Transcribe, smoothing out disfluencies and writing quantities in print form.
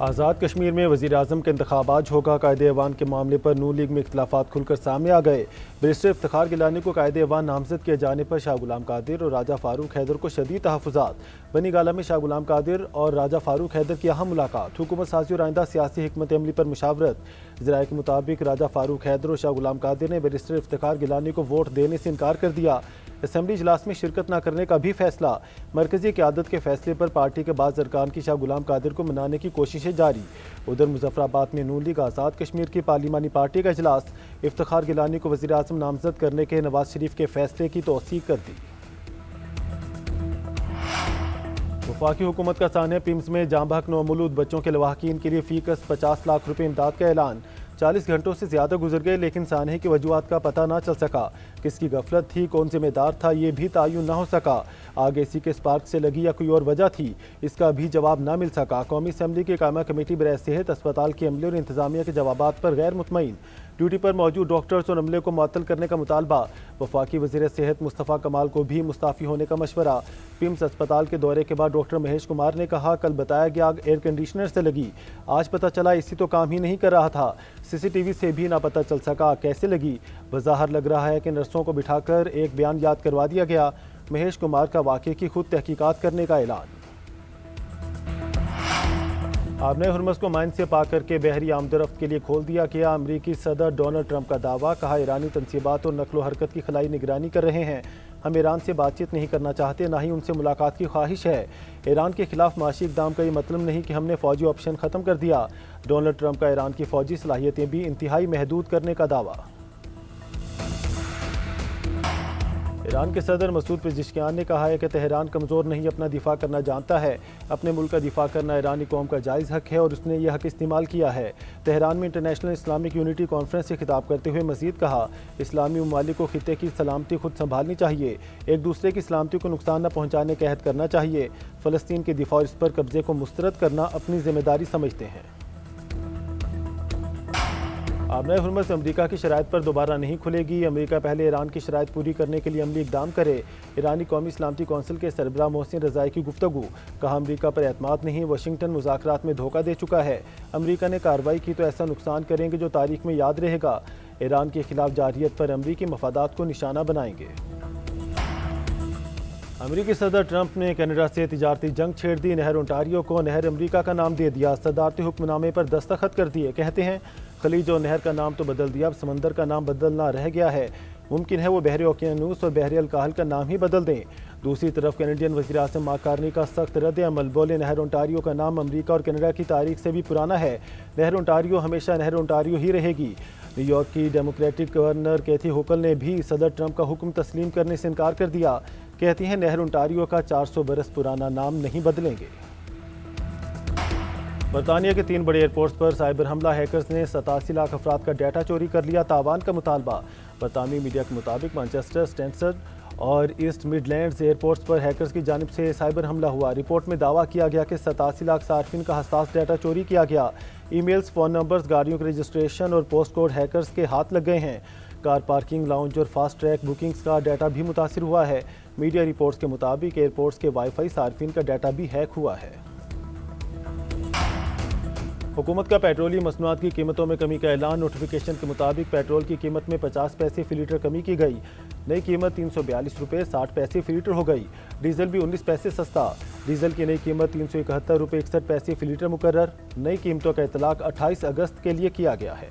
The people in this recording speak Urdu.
آزاد کشمیر میں وزیر اعظم کے انتخابات ہوگا۔ قائد ایوان کے معاملے پر نون لیگ میں اختلافات کھل کر سامنے آ گئے۔ بیرسٹر افتخار گیلانی کو قائد ایوان نامزد کیے جانے پر شاہ غلام قادر اور راجہ فاروق حیدر کو شدید تحفظات۔ بنی گالہ میں شاہ غلام قادر اور راجہ فاروق حیدر کی اہم ملاقات۔ حکومت سازی اور آئندہ سیاسی حکمت عملی پر مشاورت۔ ذرائع کے مطابق راجہ فاروق حیدر اور شاہ غلام قادر نے بیرسٹر افتخار گیلانی کو ووٹ دینے سے انکار کر دیا۔ اسمبلی اجلاس میں شرکت نہ کرنے کا بھی فیصلہ۔ مرکزی قیادت کے فیصلے پر پارٹی کے بعض ارکان کی شاہ غلام قادر کو منانے کی کوششیں جاری۔ ادھر مظفر آباد میں نون لیگ آزاد کشمیر کی پارلیمانی پارٹی کا اجلاس۔ افتخار گیلانی کو وزیر اعظم نامزد کرنے کے نواز شریف کے فیصلے کی توثیق کر دی۔ وفاقی حکومت کا سانحہ پیمز میں جاں بحق نومولود بچوں کے لواحقین کے لیے فی کس 50 لاکھ روپے امداد کا اعلان۔ 40 گھنٹوں سے زیادہ گزر گئے لیکن سانحے کی وجوہات کا پتہ نہ چل سکا۔ کس کی غفلت تھی، کون ذمہ دار تھا، یہ بھی تعین نہ ہو سکا۔ آگ اسی کے اسپارک سے لگی یا کوئی اور وجہ تھی، اس کا بھی جواب نہ مل سکا۔ قومی اسمبلی کی قائمہ کمیٹی برائے صحت اسپتال کے عملے اور انتظامیہ کے جوابات پر غیر مطمئن۔ ڈیوٹی پر موجود ڈاکٹرز اور عملے کو معطل کرنے کا مطالبہ۔ وفاقی وزیر صحت مصطفیٰ کمال کو بھی مستعفی ہونے کا مشورہ۔ پیمز اسپتال کے دورے کے بعد ڈاکٹر مہیش کمار نے کہا، کل بتایا گیا آگ ایئر کنڈیشنر سے لگی، آج پتہ چلا اسی تو کام ہی نہیں کر رہا تھا۔ سی سی ٹی وی سے بھی نہ پتہ چل سکا کیسے لگی۔ بظاہر لگ رہا ہے کہ نرسوں کو بٹھا کر ایک بیان یاد کروا دیا گیا۔ مہیش کمار کا واقعے کی خود تحقیقات کرنے کا اعلان۔ آبنۂ ہرمز کو مائن سے پاک کر کے بحری آمد و رفت کے لیے کھول دیا گیا۔ امریکی صدر ڈونلڈ ٹرمپ کا دعویٰ، کہا ایرانی تنصیبات اور نقل و حرکت کی خلائی نگرانی کر رہے ہیں۔ ہم ایران سے بات چیت نہیں کرنا چاہتے، نہ ہی ان سے ملاقات کی خواہش ہے۔ ایران کے خلاف معاشی اقدام کا یہ مطلب نہیں کہ ہم نے فوجی آپشن ختم کر دیا۔ ڈونلڈ ٹرمپ کا ایران کی فوجی صلاحیتیں بھی انتہائی محدود کرنے کا دعویٰ۔ ایران کے صدر مسعود پزشکیان نے کہا ہے کہ تہران کمزور نہیں، اپنا دفاع کرنا جانتا ہے۔ اپنے ملک کا دفاع کرنا ایرانی قوم کا جائز حق ہے اور اس نے یہ حق استعمال کیا ہے۔ تہران میں انٹرنیشنل اسلامک یونٹی کانفرنس سے خطاب کرتے ہوئے مزید کہا، اسلامی ممالک کو خطے کی سلامتی خود سنبھالنی چاہیے، ایک دوسرے کی سلامتی کو نقصان نہ پہنچانے کا عہد کرنا چاہیے۔ فلسطین کے دفاع اور اس پر قبضے کو مسترد کرنا اپنی ذمہ داری سمجھتے ہیں۔ آبنۂ ہرمز امریکہ کی شرائط پر دوبارہ نہیں کھلے گی۔ امریکہ پہلے ایران کی شرائط پوری کرنے کے لیے عملی اقدام کرے۔ ایرانی قومی سلامتی کونسل کے سربراہ محسن رضائی کی گفتگو، کہا امریکہ پر اعتماد نہیں، واشنگٹن مذاکرات میں دھوکہ دے چکا ہے۔ امریکہ نے کارروائی کی تو ایسا نقصان کریں گے جو تاریخ میں یاد رہے گا۔ ایران کے خلاف جارحیت پر امریکی مفادات کو نشانہ بنائیں گے۔ امریکی صدر ٹرمپ نے کینیڈا سے تجارتی جنگ چھیڑ دی، نہر اونٹاریو کو نہر امریکہ کا نام دے دیا، صدارتی حکم نامے پر دستخط کر دیے۔ کہتے ہیں خلیج اور نہر کا نام تو بدل دیا، اب سمندر کا نام بدلنا رہ گیا ہے، ممکن ہے وہ بحر اوقیانوس اور بحر الکاہل کا نام ہی بدل دیں۔ دوسری طرف کینیڈین وزیر اعظم مارک کارنی کا سخت رد عمل، بولے نہر اونٹاریو کا نام امریکہ اور کینیڈا کی تاریخ سے بھی پرانا ہے، نہر اونٹاریو ہمیشہ نہر اونٹاریو ہی رہے گی۔ نیو یارک کی ڈیموکریٹک گورنر کیتھی ہوکل نے بھی صدر ٹرمپ کا حکم تسلیم کرنے سے انکار کر دیا، کہتی ہیں نہر اونٹاریو کا 400 برس پرانا نام نہیں بدلیں گے۔ برطانیہ کے 3 بڑے ایئرپورٹس پر سائبر حملہ، ہیکرز نے 87 لاکھ افراد کا ڈیٹا چوری کر لیا، تاوان کا مطالبہ۔ برطانوی میڈیا کے مطابق مانچسٹر، اسٹینسٹڈ اور ایسٹ مڈ لینڈز ایئرپورٹس پر ہیکرز کی جانب سے سائبر حملہ ہوا۔ رپورٹ میں دعویٰ کیا گیا کہ 87 لاکھ صارفین کا حساس ڈیٹا چوری کیا گیا۔ ای میلز، فون نمبرز، گاڑیوں کے رجسٹریشن اور پوسٹ کوڈ ہیکرز کے ہاتھ لگ گئے ہیں۔ کار پارکنگ، لاؤنج اور فاسٹ ٹریک بکنگز کا ڈیٹا بھی متاثر ہوا ہے۔ میڈیا رپورٹس کے مطابق ایئرپورٹس کے وائی فائی صارفین کا ڈیٹا بھی ہیک ہوا ہے۔ حکومت کا پیٹرولیم مصنوعات کی قیمتوں میں کمی کا اعلان، نوٹیفیکیشن کے مطابق پیٹرول کی قیمت میں 50 پیسے فی لیٹر کمی کی گئی، نئی قیمت 342 روپے 60 پیسے فی لیٹر ہو گئی۔ ڈیزل بھی 19 پیسے سستا، ڈیزل کی نئی قیمت 371 روپے 61 پیسے فی لیٹر مقرر، نئی قیمتوں کا اطلاق 28 اگست کے لیے کیا گیا ہے۔